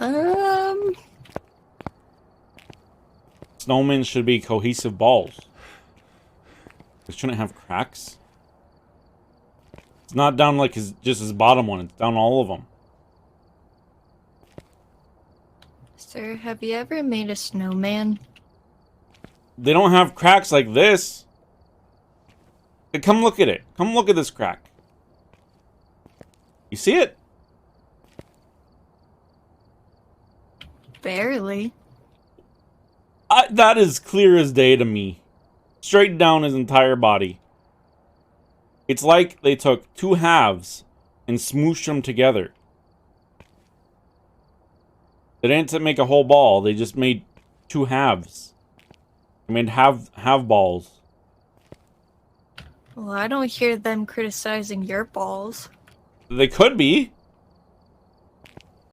Um, Snowmen should be cohesive balls. It shouldn't have cracks. It's not down like just his bottom one. It's down all of them. sir, have you ever made a snowman? They don't have cracks like this. Hey, come look at it. Come look at this crack. You see it? Barely. That is clear as day to me. Straight down his entire body. It's like they took two halves and smooshed them together. They didn't make a whole ball. They just made two halves. They made half balls. Well, I don't hear them criticizing your balls. They could be.